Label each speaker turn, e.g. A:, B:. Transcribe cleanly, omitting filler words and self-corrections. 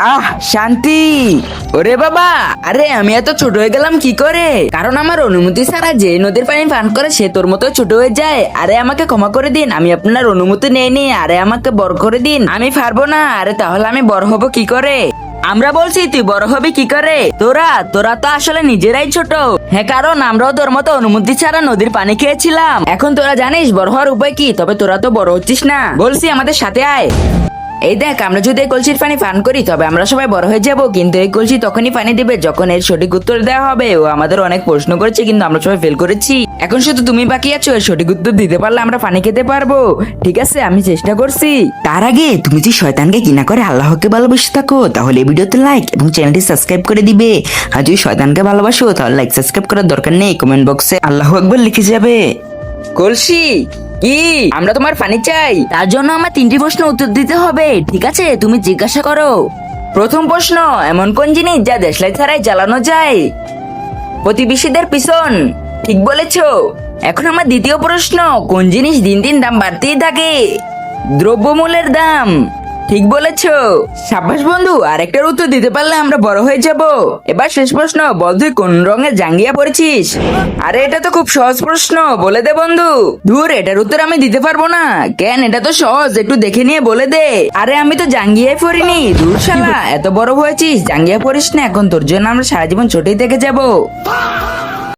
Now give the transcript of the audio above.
A: আহ শান্তি। ওরে বাবা, আরে আমি এত ছোট হয়ে গেলাম কি করে? কারণ আমার অনুমতি ছাড়া যে নদীর পানি পান করে সে তোর মতো ছোট হয়ে যায়। আরে আমাকে ক্ষমা করে দিন, আমি আপনার অনুমতি নেইনি। আরে আমাকে বড় করে দিন, আমি পারবো না। আরে তাহলে আমি বড় হব কি করে? আমরা বলছি তুই বড় হবি কি করে? তোরা তোরা তো আসলে নিজেরাই ছোট। হ্যাঁ, কারণ আমরাও তোর মতো অনুমতি ছাড়া নদীর পানি খেয়েছিলাম। এখন তোরা জানিস বড় হওয়ার উপায় কি, তবে তোরা তো বড় হচ্ছিস না। বলছি আমাদের সাথে আয়। এই দেখ, আমরা যদি এই কলসির পানি পান করি তবে আমরা সবাই বড় হয়ে যাব, কিন্তু এই কলসি তখনই পানি দিবে যখন এর সঠিক উত্তর দেওয়া হবে। ও আমাদের অনেক প্রশ্ন করেছে কিন্তু আমরা সবাই ফেল করেছি। এখন শুধু তুমি বাকি আছো, এর সঠিক উত্তর দিতে পারলে আমরা পানি খেতে পারবো। ঠিক আছে, আমি চেষ্টা করছি।
B: তার আগে তুমি যে শয়তানকে ঘৃণা করে আল্লাহকে ভালোবেসে থাকো তাহলে এই ভিডিওতে লাইক এবং চ্যানেলটি সাবস্ক্রাইব করে দিবে। আর যদি শয়তানকে ভালোবাসো তাহলে লাইক সাবস্ক্রাইব করার দরকার নেই, কমেন্ট বক্সে আল্লাহু আকবার লিখে যাবে।
A: কলসি কি আমরা তোমার পানি চাই? তার জন্য আমার 3টি প্রশ্ন উত্তর দিতে হবে। ঠিক আছে, তুমি জিজ্ঞাসা করো। প্রথম প্রশ্ন, এমন কোন জিনিস যা দেশলাই ছাড়াই জ্বালানো যায়? প্রতিবেশীদের পিছন। ঠিক বলেছো। এখন আমার দ্বিতীয় প্রশ্ন, কোন জিনিস দিন দিন দাম বাড়তেই থাকে? দ্রব্যমূল্যের দাম। ঠিক বলেছো। সাব্বাস বন্ধু, আরেকটার উত্তর দিতে পারলে আমরা বড় হয়ে যাব। এবার শেষ প্রশ্ন, বল তুই কোন রঙের জাঙ্গিয়া পরেছিস? আরে এটা তো খুব সহজ প্রশ্ন, বলে দে বন্ধু। ধুর, এটার উত্তর আমি দিতে পারবো না। কেন? এটা তো সহজ, একটু দেখে নিয়ে বলে দে। আরে আমি তো জাঙ্গিয়াই পরিনি। ধুর শালা, এত বড় হয়েছিস জাঙ্গিয়া পরিস না। এখন তোর জন্য আমরা সারা জীবন ছোটই থেকে যাবো।